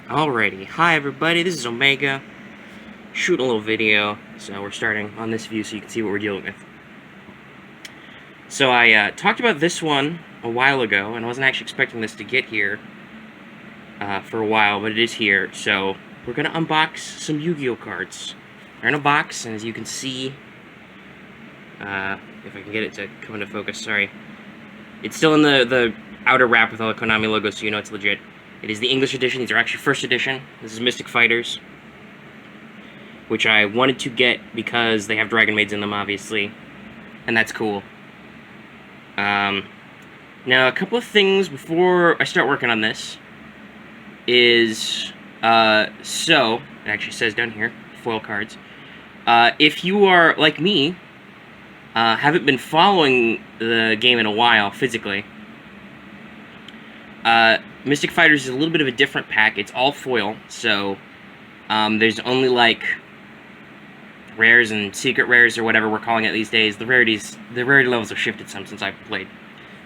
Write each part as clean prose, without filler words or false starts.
Alrighty, hi everybody, this is Omega, shooting a little video, so we're starting on this view so you can see what we're dealing with. So I talked about this one a while ago, and I wasn't actually expecting this to get here for a while, but it is here, so we're going to unbox some Yu-Gi-Oh cards. They're in a box, and as you can see, if I can get it to come into focus, sorry, it's still in the outer wrap with all the Konami logos, so you know it's legit. It is the English edition. These are actually first edition. This is Mystic Fighters, which I wanted to get because they have Dragon Maids in them, obviously, and that's cool. Now, a couple of things before I start working on this is, so, it actually says down here, foil cards. If you are, like me, haven't been following the game in a while, physically, Mystic Fighters is a little bit of a different pack. It's all foil, so there's only like rares and secret rares or whatever we're calling it these days. The rarity levels have shifted some since I've played.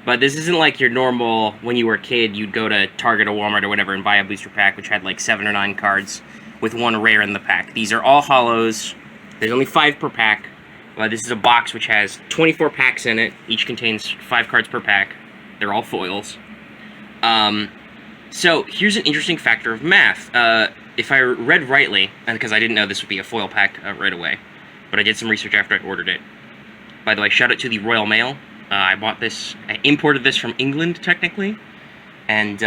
But this isn't like your normal, when you were a kid, you'd go to Target or Walmart or whatever and buy a booster pack which had like 7 or 9 cards with 1 rare in the pack. These are all holos. There's only 5 per pack. This is a box which has 24 packs in it. Each contains 5 cards per pack. They're all foils. So, here's an interesting factor of math. If I read rightly, and because I didn't know this would be a foil pack right away, but I did some research after I ordered it. By the way, shout out to the Royal Mail. I imported this from England, technically, and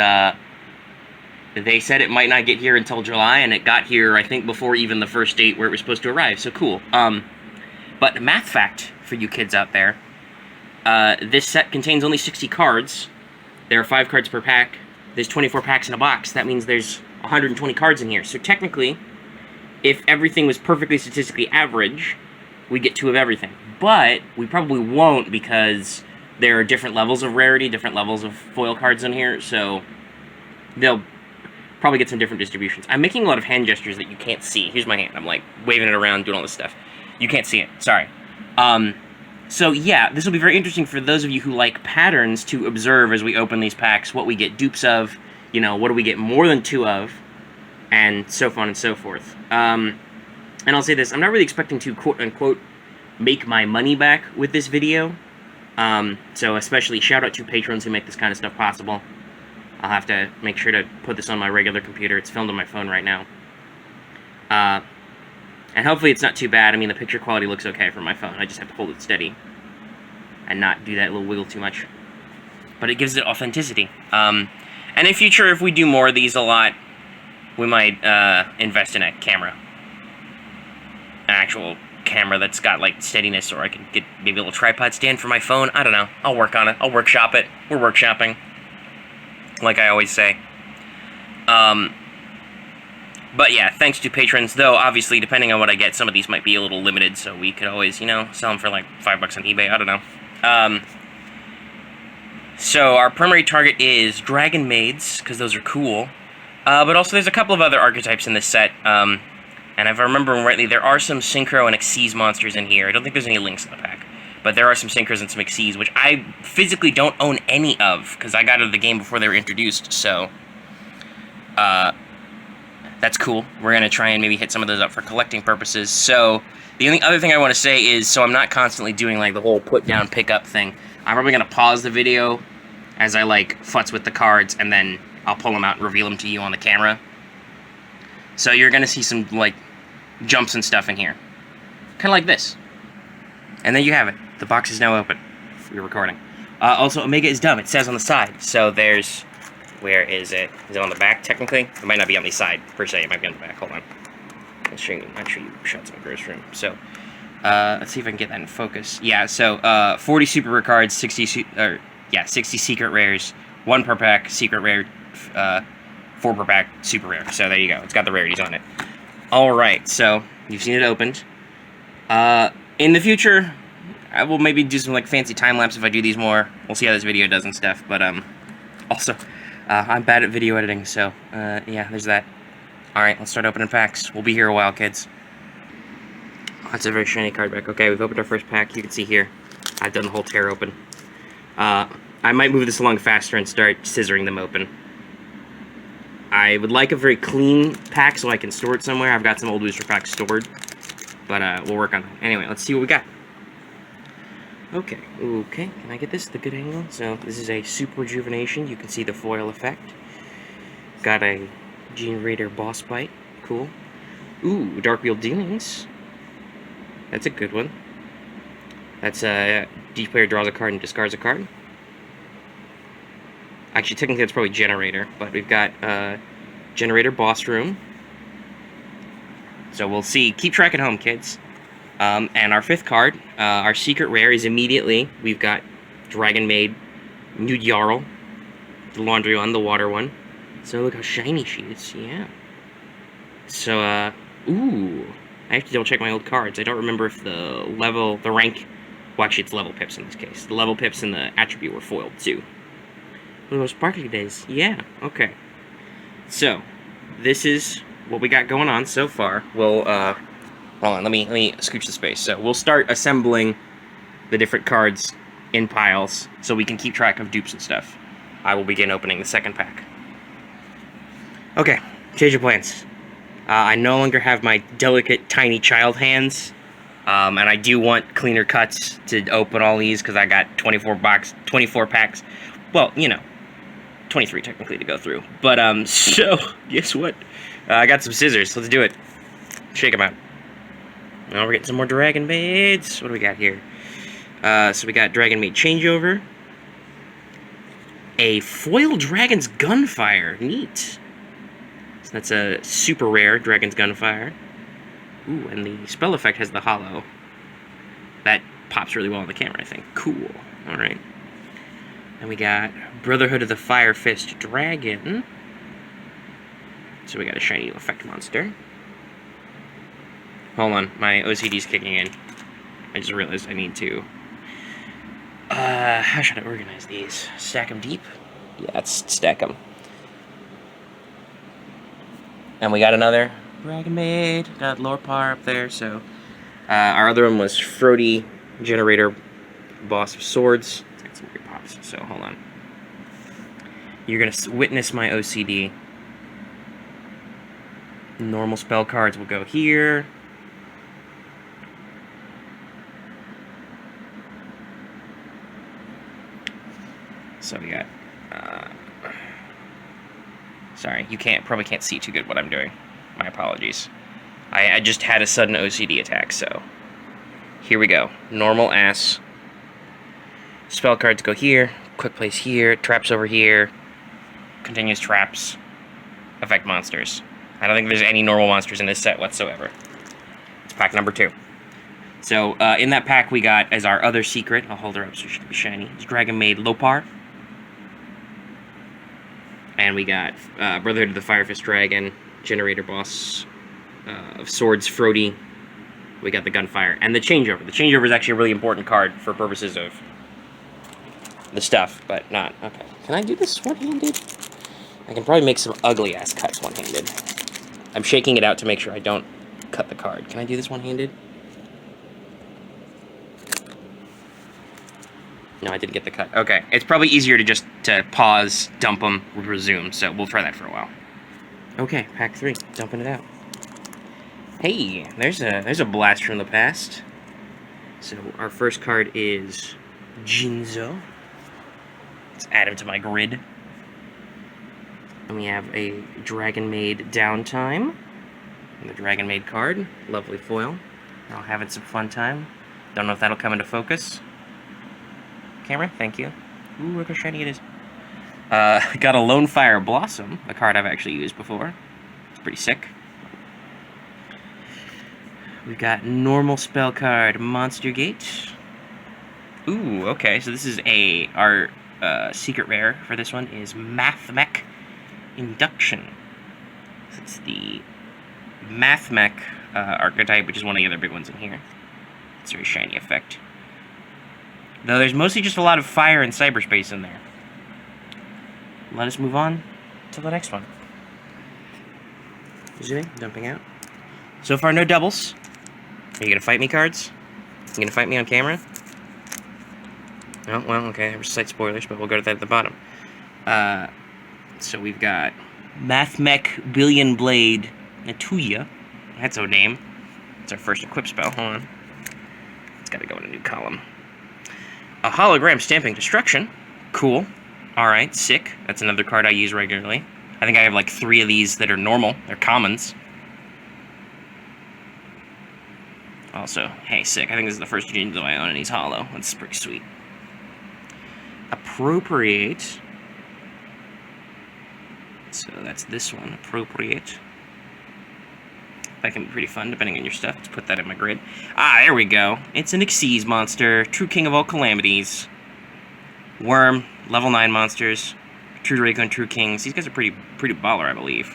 they said it might not get here until July, and it got here, I think, before even the first date where it was supposed to arrive, so cool. But math fact for you kids out there, this set contains only 60 cards. There are 5 cards per pack. There's 24 packs in a box. That means there's 120 cards in here. So technically, if everything was perfectly statistically average, we'd get 2 of everything. But we probably won't because there are different levels of rarity, different levels of foil cards in here, so they'll probably get some different distributions. I'm making a lot of hand gestures that you can't see. Here's my hand. I'm like waving it around, doing all this stuff. You can't see it. Sorry. So yeah, this will be very interesting for those of you who like patterns to observe as we open these packs, what we get dupes of, you know, what do we get more than 2 of, and so on and so forth. And I'll say this, I'm not really expecting to quote-unquote make my money back with this video, so especially shout out to patrons who make this kind of stuff possible. I'll have to make sure to put this on my regular computer. It's filmed on my phone right now. And hopefully it's not too bad. I mean, the picture quality looks okay from my phone. I just have to hold it steady and not do that little wiggle too much. But it gives it authenticity. And in future, if we do more of these a lot, we might invest in a camera. An actual camera that's got, like, steadiness, or I could get maybe a little tripod stand for my phone. I don't know. I'll work on it. I'll workshop it. We're workshopping, like I always say. But yeah, thanks to patrons, though obviously depending on what I get, some of these might be a little limited, so we could always, you know, sell them for like $5 on eBay, I don't know. So our primary target is Dragon Maids, because those are cool, but also there's a couple of other archetypes in this set, and if I remember rightly, there are some Synchro and Xyz monsters in here. I don't think there's any links in the pack, but there are some Synchros and some Xyz, which I physically don't own any of, because I got out of the game before they were introduced, so, that's cool. We're going to try and maybe hit some of those up for collecting purposes. So, the only other thing I want to say is, so I'm not constantly doing, like, the whole put-down, pick-up thing. I'm probably going to pause the video as I, like, futz with the cards, and then I'll pull them out and reveal them to you on the camera. So you're going to see some, like, jumps and stuff in here. Kind of like this. And there you have it. The box is now open. We're recording. Also, Omega is dumb. It says on the side. So there's... Where is it? Is it on the back, technically? It might not be on the side, per se. It might be on the back. Hold on. I'll show you shots of my gross room. So, let's see if I can get that in focus. Yeah, so, 40 super rare cards, 60 secret rares, 1 per pack, secret rare, 4 per pack, super rare. So, there you go. It's got the rarities on it. Alright, so, you've seen it opened. In the future, I will maybe do some, like, fancy time-lapse if I do these more. We'll see how this video does and stuff, but, also... I'm bad at video editing, so, yeah, there's that. Alright, let's start opening packs. We'll be here a while, kids. Oh, that's a very shiny card back. Okay, we've opened our first pack. You can see here, I've done the whole tear open. I might move this along faster and start scissoring them open. I would like a very clean pack so I can store it somewhere. I've got some old booster packs stored, but we'll work on that. Anyway, let's see what we got. Okay, can I get this at the good angle? So, this is a Super Rejuvenation. You can see the foil effect. Got a Gene Raider Boss Bite. Cool. Ooh, Dark Wheel Dealings. That's a good one. That's each player draws a card and discards a card. Actually, technically that's probably Generator, but we've got Generator Boss Room. So we'll see. Keep track at home, kids. And our 5th card, our secret rare, is immediately, we've got Dragon Maid, Yugioh, the laundry one, the water one. So look how shiny she is, yeah. So, ooh, I have to double check my old cards. I don't remember if the rank, well actually it's level pips in this case. The level pips and the attribute were foiled too. One of those sparkly days, yeah, okay. So, this is what we got going on so far. We'll, hold on, let me scooch the space. So, we'll start assembling the different cards in piles so we can keep track of dupes and stuff. I will begin opening the 2nd pack. Okay, change of plans. I no longer have my delicate, tiny child hands, and I do want cleaner cuts to open all these because I got 24 packs. Well, you know, 23 technically to go through. But so guess what? I got some scissors. Let's do it. Shake them out. Now we're getting some more Dragon Maids. What do we got here? So we got Dragon Maid Changeover. A foil Dragon's Gunfire. Neat. So that's a super rare Dragon's Gunfire. Ooh, and the spell effect has the hollow. That pops really well on the camera, I think. Cool. Alright. And we got Brotherhood of the Fire Fist Dragon. So we got a shiny effect monster. Hold on, my OCD's kicking in. I just realized I need to... how should I organize these? Stack them deep? Yeah, let's stack them. And we got another Dragon Maid. Got Lorpar up there, so... our other one was Frody, Generator, Boss of Swords. It's got some weird pops, so hold on. You're gonna witness my OCD. Normal spell cards will go here. So we got, sorry, you probably can't see too good what I'm doing. My apologies. I just had a sudden OCD attack, so here we go. Normal ass. Spell cards go here, quick place here, traps over here, continuous traps, effect monsters. I don't think there's any normal monsters in this set whatsoever. It's pack number 2. So, in that pack we got, as our other secret, I'll hold her up so she can be shiny, it's Dragon Maid Lopar. And we got Brotherhood of the Fire Fist Dragon, Generator Boss of Swords, Frody. We got the Gunfire, and the Changeover. The Changeover is actually a really important card for purposes of the stuff, but not... Okay, can I do this one-handed? I can probably make some ugly-ass cuts one-handed. I'm shaking it out to make sure I don't cut the card. Can I do this one-handed? No, I didn't get the cut. Okay, it's probably easier to just pause, dump them, resume, so we'll try that for a while. Okay, pack 3, dumping it out. Hey, there's a blast from the past. So our first card is Jinzo. Let's add him to my grid. And we have a Dragon Maid Downtime. And the Dragon Maid card, lovely foil. We're all having some fun time. Don't know if that'll come into focus. Camera, thank you. Ooh, look how shiny it is. Got a Lone Fire Blossom, a card I've actually used before. It's pretty sick. We've got normal spell card, Monster Gate. Ooh, okay, so this is our secret rare for this one is Mathmech Induction. So it's the Mathmech archetype, which is one of the other big ones in here. It's a very shiny effect. Though there's mostly just a lot of fire and cyberspace in there. Let us move on to the next one. Zooming, dumping out. So far, no doubles. Are you gonna fight me, cards? You gonna fight me on camera? Oh, well, okay, there's slight spoilers, but we'll go to that at the bottom. So we've got Mathmech Billion Blade Natuya. That's our name. It's our first equip spell. Hold on. It's gotta go in a new column. A Hologram Stamping Destruction. Cool. Alright, sick. That's another card I use regularly. I think I have like 3 of these that are normal. They're commons. Also, hey, sick. I think this is the first Yugioh I own and he's hollow. That's pretty sweet. Appropriate. So that's this one. Appropriate. That can be pretty fun, depending on your stuff. Let's put that in my grid. Ah, there we go. It's an Xyz monster. True King of all calamities. Worm. Level 9 monsters. True Draco and True Kings. These guys are pretty baller, I believe.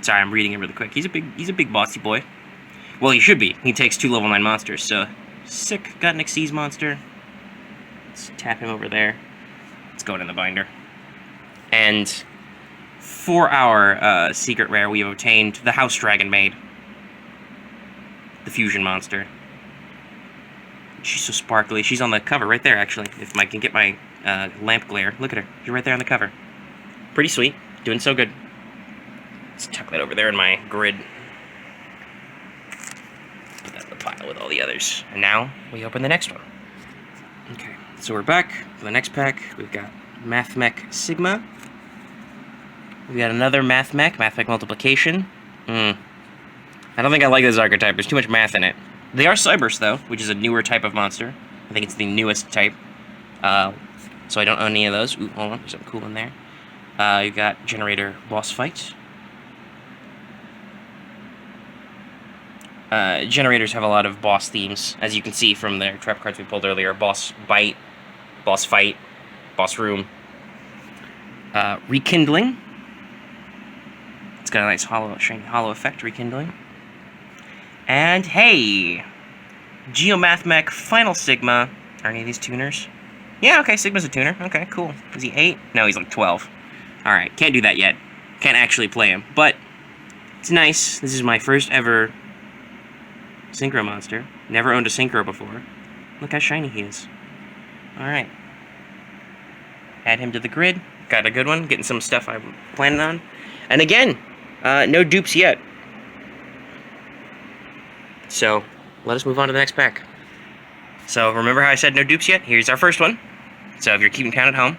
Sorry, I'm reading it really quick. He's a big bossy boy. Well, he should be. He takes 2 level 9 monsters, so sick. Got an Xyz monster. Let's tap him over there. Let's go in the binder. And for our secret rare, we have obtained the House Dragon Maid. The fusion monster. She's so sparkly. She's on the cover right there, actually. If I can get my lamp glare. Look at her. She's right there on the cover. Pretty sweet. Doing so good. Let's tuck that over there in my grid. Put that in the pile with all the others. And now, we open the next one. Okay, so we're back for the next pack. We've got Mathmech Sigma. We've got another Mathmech Multiplication. I don't think I like this archetype. There's too much math in it. They are Cybers, though, which is a newer type of monster. I think it's the newest type. So I don't own any of those. Ooh, hold on. There's something cool in there. You've got Generator Boss Fight. Generators have a lot of boss themes, as you can see from their trap cards we pulled earlier. Boss Bite, Boss Fight, Boss Room. Rekindling. It's got a nice shiny hollow effect, Rekindling. And, hey! Geomathmech Final Sigma. Are any of these tuners? Yeah, okay, Sigma's a tuner. Okay, cool. Is he 8? No, he's like 12. Alright, can't do that yet. Can't actually play him. But, it's nice. This is my first ever Synchro monster. Never owned a Synchro before. Look how shiny he is. Alright. Add him to the grid. Got a good one. Getting some stuff I'm planning on. And again, no dupes yet. So, let us move on to the next pack. So, remember how I said no dupes yet? Here's our first one. So, if you're keeping count at home.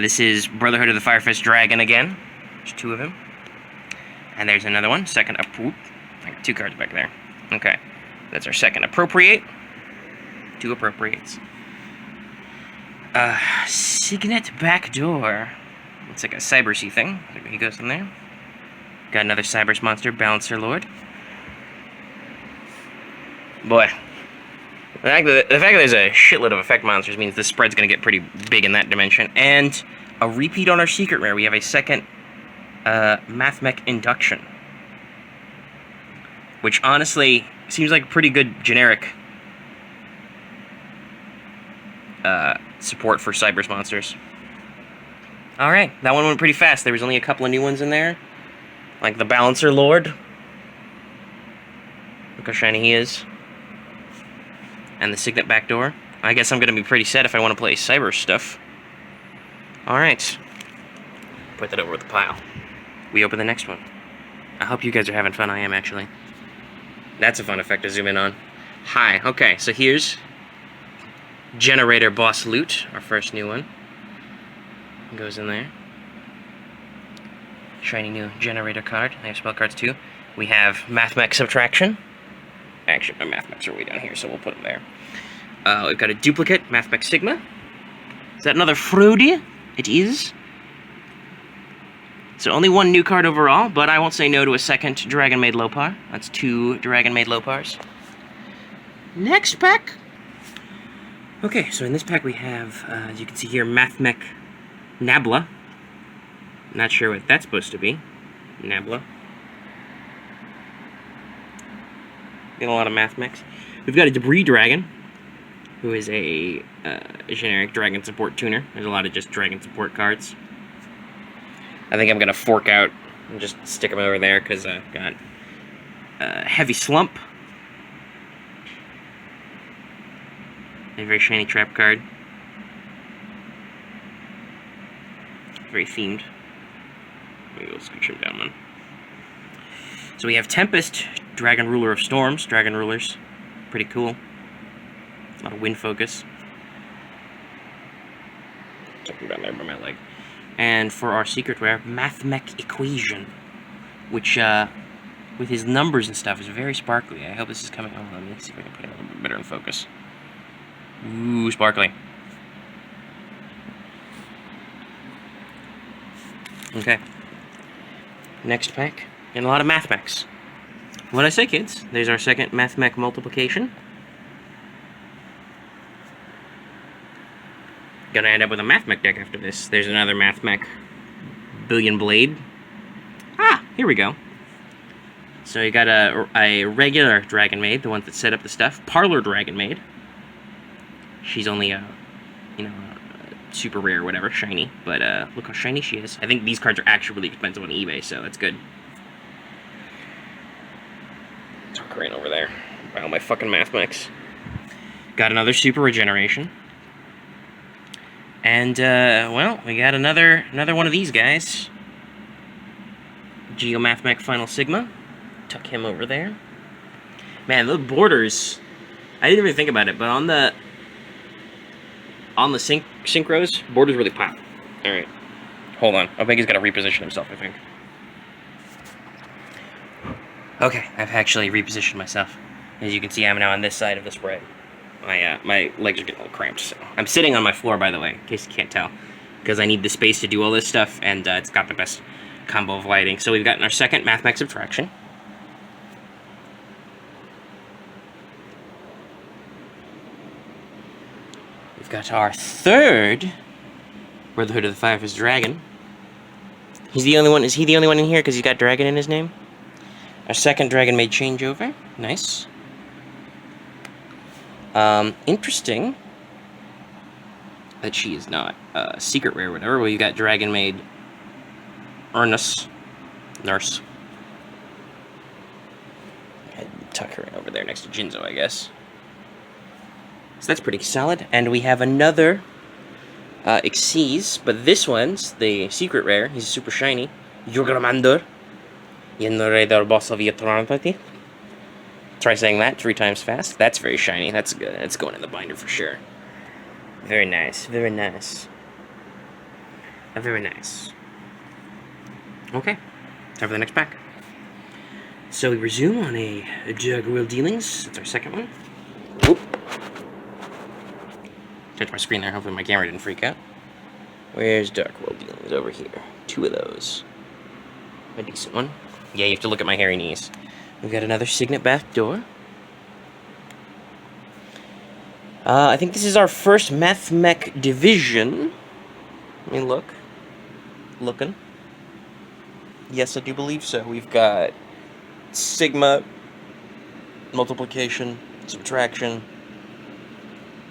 This is Brotherhood of the Firefist Dragon again. There's 2 of him. And there's another one. Second up. Whoop. I got 2 cards back there. Okay. That's our second Appropriate. 2 Appropriates. Signet Backdoor. It's like a Cybersy thing. He goes in there. Got another Cybers monster, Balancer Lord. Boy. The fact that there's a shitload of effect monsters means this spread's going to get pretty big in that dimension. And a repeat on our secret rare. We have a second Mathmech Induction. Which honestly seems like a pretty good generic support for Cybers monsters. Alright, that one went pretty fast. There was only a couple of new ones in there. Like the Balancer Lord. Look how shiny he is. And the Signet Backdoor. I guess I'm going to be pretty set if I want to play Cyber stuff. Alright. Put that over with the pile. We open the next one. I hope you guys are having fun. I am, actually. That's a fun effect to zoom in on. Hi. Okay, so here's Generator Boss Loot, our first new one. Goes in there. Shiny new Generator card. I have spell cards too. We have Mathmech Subtraction. Actually, my Mathmechs are way down here, so we'll put them there. We've got a duplicate Mathmech Sigma. Is that another Frody? It is. So only 1 new card overall, but I won't say no to a second Dragon Maid Lopar. That's 2 Dragon Maid Lopars. Next pack. Okay, so in this pack we have, as you can see here, Mathmech Nabla. Not sure what that's supposed to be. Nabla. Get a lot of Mathmechs. We've got a Debris Dragon, who is a generic Dragon Support tuner. There's a lot of just Dragon Support cards. I think I'm going to fork out and just stick them over there because I've got Heavy Slump. A very shiny trap card. very themed. Maybe we'll scooch him down one. So we have Tempest, Dragon Ruler of Storms, Dragon Rulers. Pretty cool. A lot of wind focus. Something down there by my leg. And for our secret rare, Mathmech Equation, which, with his numbers and stuff, is very sparkly. I hope this is coming. Oh, let me see if I can put it a little bit better in focus. Ooh, sparkly. Okay. Next pack. And a lot of Mathmechs. What'd I say, kids? There's our second Mathmech multiplication. Gonna end up with a Mathmech deck after this. There's another Mathmech Billion Blade. Ah, here we go. So you got a regular Dragon Maid, the one that set up the stuff. Parlor Dragon Maid. She's only a, super rare or whatever, shiny. But look how shiny she is. I think these cards are actually really expensive on eBay, so that's good. Tuck right over there. Buy all my fucking Mathmechs. Got another Super Regeneration. And, well, we got another one of these guys. Yugioh Mathmech Final Sigma. Tuck him over there. Man, the borders, I didn't even think about it, but on the synchros, borders really pop. Alright. Hold on. I think he's got to reposition himself, I think. Okay, I've actually repositioned myself. As you can see, I'm now on this side of the spread. My legs are getting a little cramped, so I'm sitting on my floor, by the way, in case you can't tell, because I need the space to do all this stuff, and it's got the best combo of lighting. So we've gotten our second Mathmech Subtraction. We've got our third Brotherhood of the Firefist Dragon. He's the only one. Is he the only one in here because he's got dragon in his name? Our second Dragon Maid changeover. Nice. Interesting that she is not secret rare or whatever. Well, you got Dragon Maid Nurse. I'd tuck her in over there next to Jinzo, I guess. So that's pretty solid. And we have another Xyz, but this one's the secret rare. He's super shiny. Yugioh. Try saying that 3 times fast. That's very shiny. That's good. That's going in the binder for sure. Very nice. Very nice. Very nice. Okay. Time for the next pack. So we resume on a Jug Wheel Dealings. That's our second one. Whoop. Touch my screen there. Hopefully my camera didn't freak out. Where's Dark World Dealings? Over here. 2 of those. A decent one. Yeah, you have to look at my hairy knees. We've got another Signet Backdoor. I think this is our first Mathmech division. Let me look. Looking. Yes, I do believe so. We've got Sigma, Multiplication, Subtraction,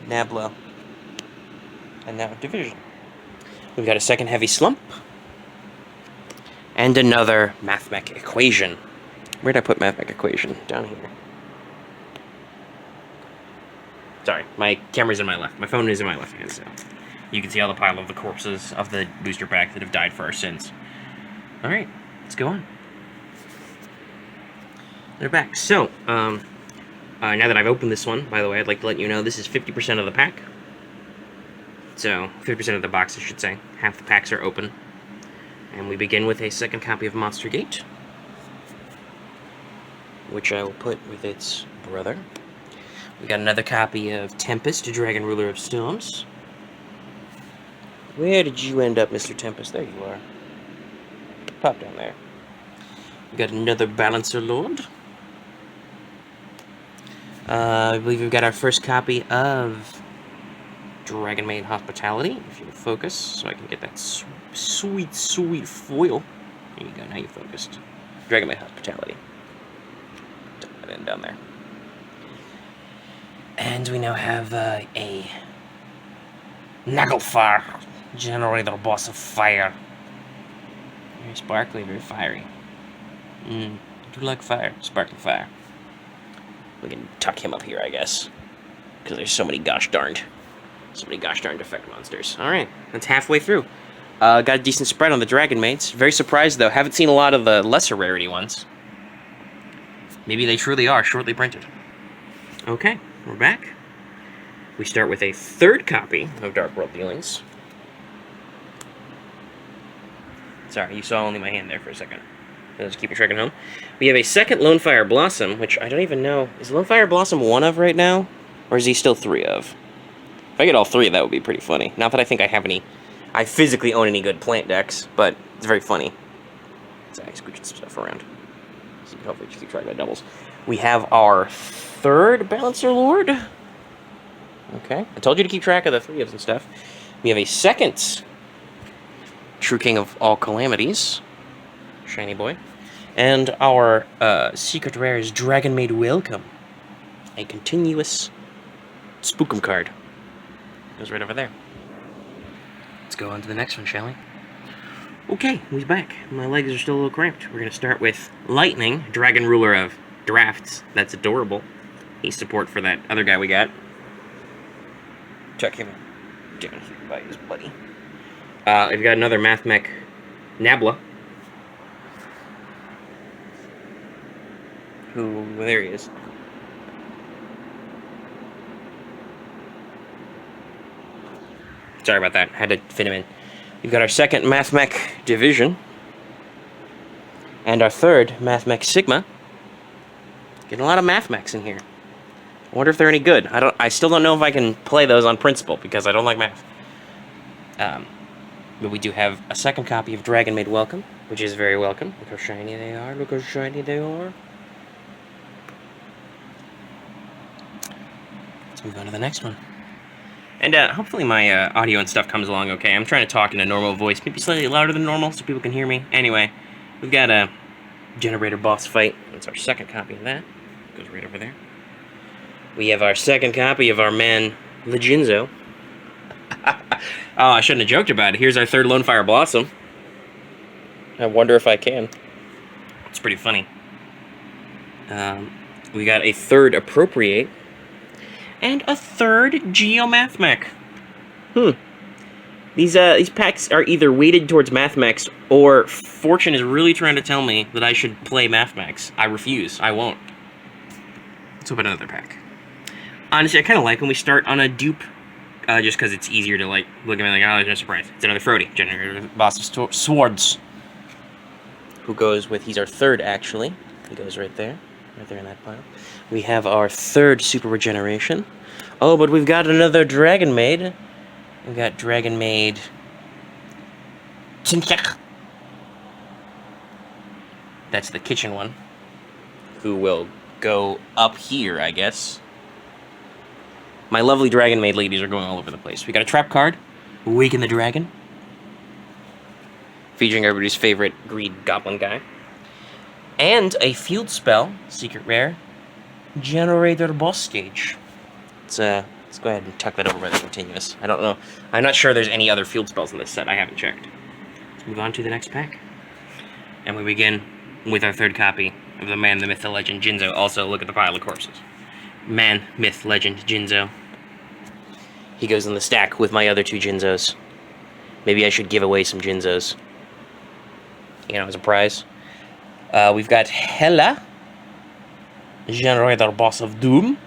Nabla, and now Division. We've got a second Heavy Slump, and another Mathmech Equation. Where'd I put Mathmech Equation? Down here. Sorry, my camera's in my left. My phone is in my left hand, so you can see all the pile of the corpses of the booster pack that have died for our sins. Alright, let's go on. They're back. So, now that I've opened this one, by the way, I'd like to let you know this is 50% of the pack. So, 50% of the box, I should say. Half the packs are open. And we begin with a second copy of Monster Gate, which I will put with its brother. We got another copy of Tempest, Dragon Ruler of Storms. Where did you end up, Mr. Tempest? There you are. Pop down there. We got another Balancer Lord. I believe we've got our first copy of Dragon Maid Hospitality. If you focus, so I can get that sweet, sweet foil. There you go, now you're focused. Dragon Maid Hospitality. Tuck that in down there. And we now have a Naglfar, Generator Boss of Fire. Very sparkly, very fiery. I do like fire, sparkly fire. We can tuck him up here, I guess, because there's so many gosh darned effect monsters. Alright, that's halfway through. Got a decent spread on the Dragon Mates. Very surprised, though. Haven't seen a lot of the lesser rarity ones. Maybe they truly are shortly printed. Okay, we're back. We start with a third copy of Dark World Dealings. Sorry, you saw only my hand there for a second. I was keeping track at home. We have a second Lone Fire Blossom, which I don't even know. Is Lone Fire Blossom 1 of right now? Or is he still 3 of? If I get all 3, that would be pretty funny. Not that I think I have any... I physically own any good plant decks, but it's very funny. Sorry, scooching some stuff around. So you can hopefully keep track of my doubles. We have our third Balancer Lord. Okay. I told you to keep track of the 3 ofs and stuff. We have a second True King of All Calamities. Shiny boy. And our secret rare is Dragon Maid Welcome. A continuous Spookum card. Goes right over there. Let's go on to the next one, shall we? Okay, he's back. My legs are still a little cramped. We're going to start with Lightning, Dragon Ruler of Drafts. That's adorable. He's support for that other guy we got. Check him down here by his buddy. I've got another Mathmech Nabla. Well, there he is. Sorry about that. Had to fit him in. We've got our second Mathmech Division. And our third Mathmech Sigma. Getting a lot of Mathmechs in here. I wonder if they're any good. I still don't know if I can play those on principle, because I don't like math. But we do have a second copy of Dragon Maid Welcome, which is very welcome. Look how shiny they are. Look how shiny they are. Let's move on to the next one. And hopefully my audio and stuff comes along okay. I'm trying to talk in a normal voice, maybe slightly louder than normal so people can hear me. Anyway, we've got a Generator Boss Fight. That's our second copy of that. Goes right over there. We have our second copy of our man, Yugioh. Oh, I shouldn't have joked about it. Here's our third Lone Fire Blossom. I wonder if I can. It's pretty funny. We got a third Appropriate. And a third Geomathmech. These packs are either weighted towards Mathmechs, or Fortune is really trying to tell me that I should play Mathmechs. I refuse. I won't. Let's open another pack. Honestly, I kind of like when we start on a dupe, just because it's easier to, like, look at me like, oh, there's no surprise. It's another Frody, Generator Boss of Swords. Who goes with, he's our third, actually. He goes right there in that pile. We have our third Super Regeneration. Oh, but we've got another Dragon Maid. We've got Dragon Maid... That's the kitchen one. Who will go up here, I guess. My lovely Dragon Maid ladies are going all over the place. We got a trap card. Awaken the Dragon. Featuring everybody's favorite greed goblin guy. And a field spell, secret rare, Generator Boss Stage. Let's go ahead and tuck that over by the continuous. I don't know. I'm not sure there's any other field spells in this set. I haven't checked. Let's move on to the next pack. And we begin with our third copy of the Man, the Myth, the Legend, Jinzo. Also, look at the pile of corpses. Man, Myth, Legend, Jinzo. He goes in the stack with my other two Jinzos. Maybe I should give away some Jinzos. You know, as a prize. We've got Hela, Generator Boss of Doom.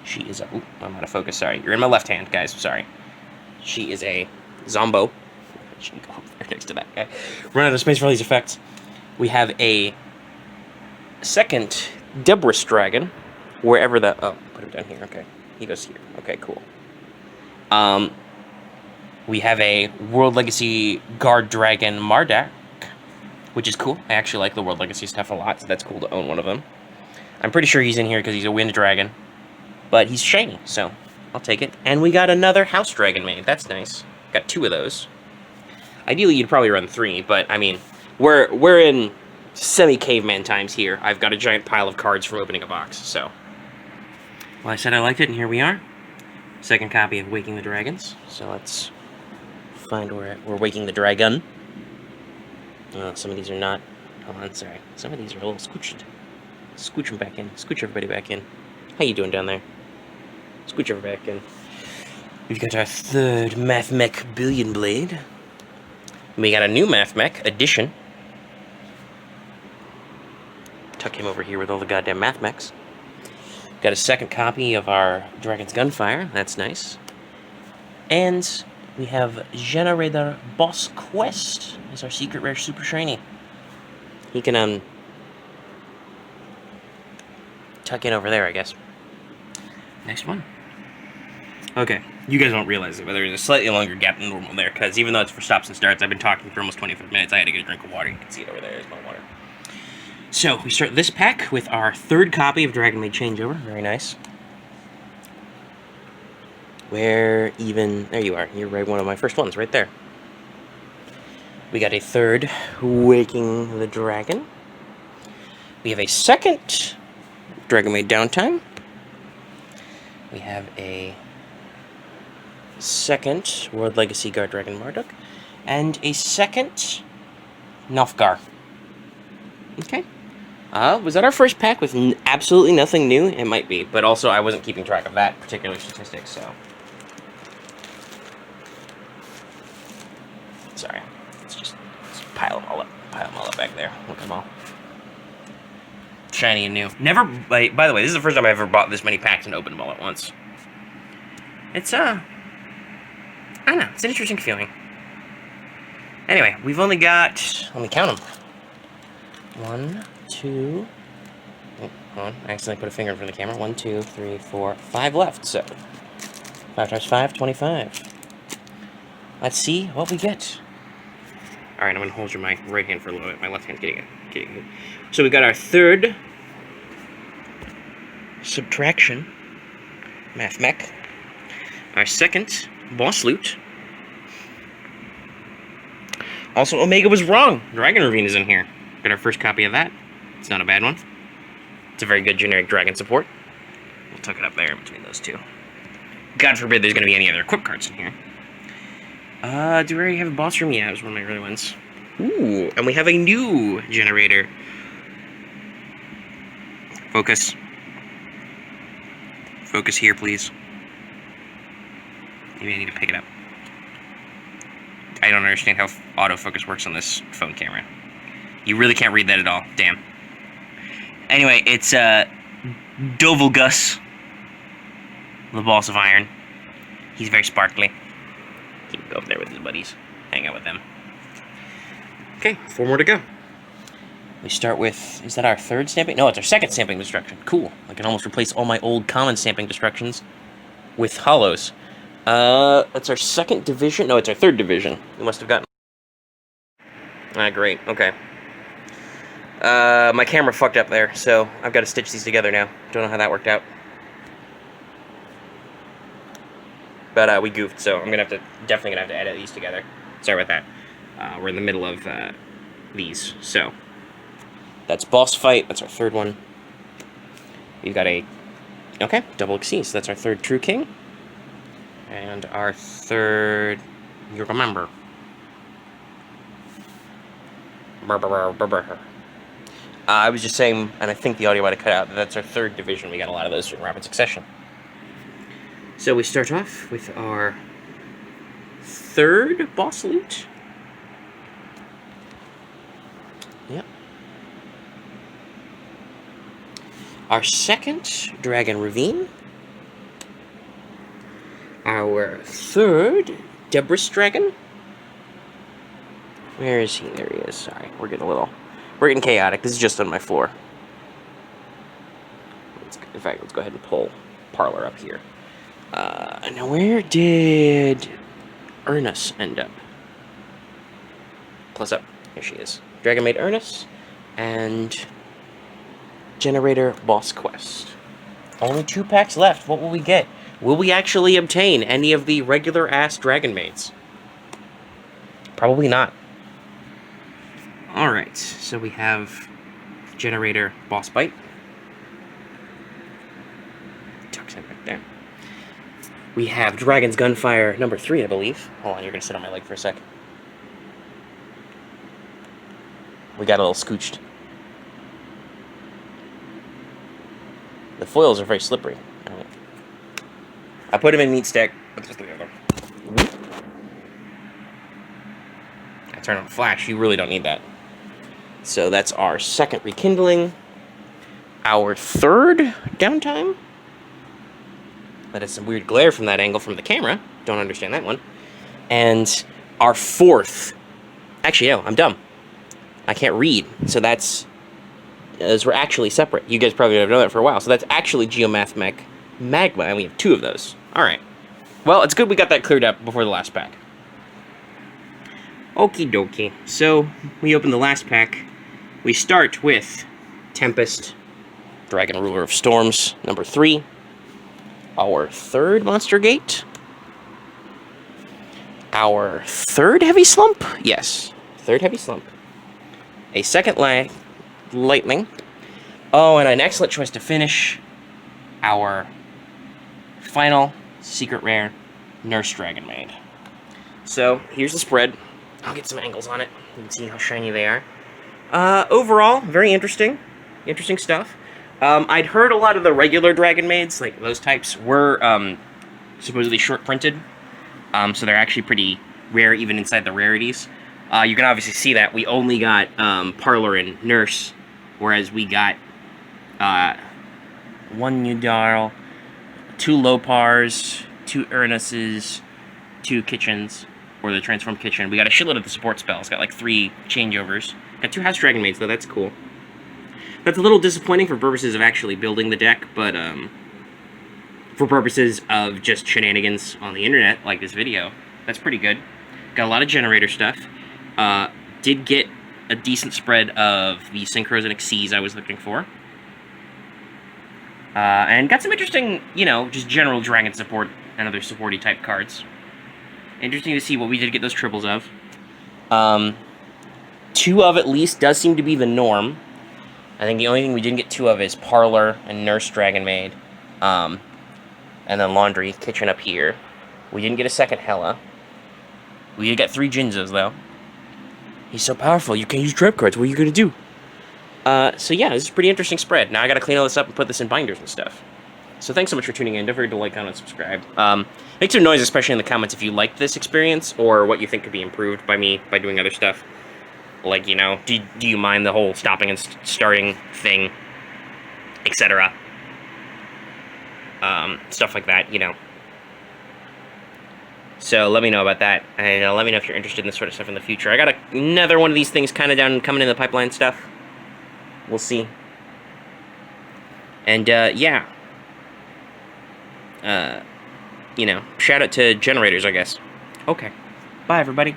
She is a... Ooh, I'm out of focus, sorry. You're in my left hand, guys, sorry. She is a Zombo. She can go up there next to that guy. Run out of space for all these effects. We have a second Debris Dragon, wherever the... Oh, put him down here, okay. He goes here. Okay, cool. We have a World Legacy Guard Dragon Mardak, which is cool. I actually like the World Legacy stuff a lot, so that's cool to own one of them. I'm pretty sure he's in here because he's a Wind Dragon, but he's shiny, so I'll take it. And we got another House Dragon Maid. That's nice. Got 2 of those. Ideally, you'd probably run 3, but, I mean, we're in semi-caveman times here. I've got a giant pile of cards from opening a box, so. Well, I said I liked it, and here we are. Second copy of Waking the Dragons. So let's find where we're Waking the Dragon. Oh, some of these are not. Hold on, sorry. Some of these are a little scooched. Scooch them back in. Scooch everybody back in. How you doing down there? Scooch everybody back in. We've got our third Mathmech Billion Blade. We got a new Math Mech edition. Tuck him over here with all the goddamn Math Mechs. Got a second copy of our Dragon's Gunfire. That's nice. And we have Generator Boss Quest as our secret rare super shiny. He can tuck in over there, I guess. Next one. Okay, you guys don't realize it, but there's a slightly longer gap than normal there, because even though it's for stops and starts, I've been talking for almost 25 minutes. I had to get a drink of water. You can see it over there. There's my water. So, we start this pack with our third copy of Dragon Maid Changeover. Very nice. Where even... There you are. You're right, one of my first ones, right there. We got a third Waking the Dragon. We have a second Dragon Maid Downtime. We have a second World Legacy Guard Dragon Marduk. And a second Nilfgaard. Okay. Was that our first pack with absolutely nothing new? It might be, but also I wasn't keeping track of that particular statistic, so... Sorry. Let's pile them all up back there. Look at them all. Shiny and new. Never, by the way, this is the first time I ever bought this many packs and opened them all at once. It's, I don't know, it's an interesting feeling. Anyway, we've only got, let me count them. 1, 2, oh, hold on, I accidentally put a finger in front of the camera. 1, 2, 3, 4, 5 left, so 5 times 5, 25. Let's see what we get. Alright, I'm going to hold my right hand for a little bit. My left hand's getting it. So we got our third Subtraction Math Mech. Our second Boss Loot. Also, Omega was wrong. Dragon Ravine is in here. Got our first copy of that. It's not a bad one. It's a very good generic dragon support. We'll tuck it up there between those two. God forbid there's going to be any other equip cards in here. Do we already have a boss room? Yeah, it was one of my early ones. Ooh, and we have a new generator. Focus. Focus here, please. Maybe I need to pick it up. I don't understand how autofocus works on this phone camera. You really can't read that at all. Damn. Anyway, it's, Dovelgus. The Balls of Iron. He's very sparkly. He can go up there with his buddies. Hang out with them. Okay, 4 more to go. We start with... Is that our third stamping? No, it's our second stamping destruction. Cool. I can almost replace all my old common stamping destructions with hollows. That's our second division. No, it's our third division. We must have gotten... Great. Okay. My camera fucked up there, so I've got to stitch these together now. Don't know how that worked out. But, we goofed, so I'm definitely gonna have to edit these together. Sorry about that. We're in the middle of, these, so. That's Boss Fight, that's our third one. We've got okay, double Xyz, that's our third True King. And our third, you remember. I was just saying, and I think the audio might have cut out, that's our third division. We got a lot of those in rapid succession. So we start off with our third boss loot. Yep. Our second Dragon Ravine. Our third Debris Dragon. Where is he? There he is. Sorry, we're getting chaotic. This is just on my floor. In fact, let's go ahead and pull Parlor up here. Now where did Ernest end up? Plus up. Here she is. Dragon Maid Ernest and Generator Boss Quest. Only 2 packs left. What will we get? Will we actually obtain any of the regular-ass Dragon Maids? Probably not. Alright, so we have Generator Boss Bite. Tucks it back there. We have Dragon's Gunfire number 3, I believe. Hold on, you're going to sit on my leg for a sec. We got a little scooched. The foils are very slippery. I put them in meat stack. Let's just look at them. I I turn on flash, you really don't need that. So that's our second rekindling. Our third downtime. That is some weird glare from that angle from the camera. Don't understand that one. And our fourth. Actually, no, I'm dumb. I can't read. So that's. Those were actually separate. You guys probably have known that for a while. So that's actually Geomath Mech Magma, and we have 2 of those. Alright. Well, it's good we got that cleared up before the last pack. Okie dokie. So, we open the last pack. We start with Tempest, Dragon Ruler of Storms, number 3. Our third Monster Gate. Our third Heavy Slump? Yes, third Heavy Slump. A second Lightning. Oh, and an excellent choice to finish. Our final Secret Rare Nurse Dragon Maid. So, here's the spread. I'll get some angles on it. You can see how shiny they are. Overall, very interesting. Interesting stuff. I'd heard a lot of the regular Dragon Maids, like those types, were supposedly short printed. So they're actually pretty rare even inside the rarities. You can obviously see that we only got Parlor and Nurse, whereas we got 1 Yugioh, 2 Lopars, 2 Uranuses, 2 Kitchens, or the Transformed Kitchen. We got a shitload of the support spells. Got like 3 changeovers. Got 2 House Dragon Maids, though. That's cool. That's a little disappointing for purposes of actually building the deck, but for purposes of just shenanigans on the internet, like this video, that's pretty good. Got a lot of generator stuff. Did get a decent spread of the Synchros and Xyz I was looking for. And got some interesting, you know, just general Dragon support and other supporty type cards. Interesting to see what we did get those triples of. 2 of, at least, does seem to be the norm. I think the only thing we didn't get 2 of is Parlor and Nurse Dragon Maid. And then Laundry, Kitchen up here. We didn't get a second Hela. We did get 3 Jinzos, though. He's so powerful, you can't use trap cards. What are you going to do? So yeah, this is a pretty interesting spread. Now I got to clean all this up and put this in binders and stuff. So thanks so much for tuning in. Don't forget to like, comment, subscribe. Make some noise, especially in the comments, if you liked this experience or what you think could be improved by me by doing other stuff. Like, you know, do you mind the whole stopping and starting thing, etc. Stuff like that, you know. So let me know about that, and let me know if you're interested in this sort of stuff in the future. I got another one of these things kind of coming in the pipeline stuff. We'll see. And, yeah. You know, shout out to generators, I guess. Okay. Bye, everybody.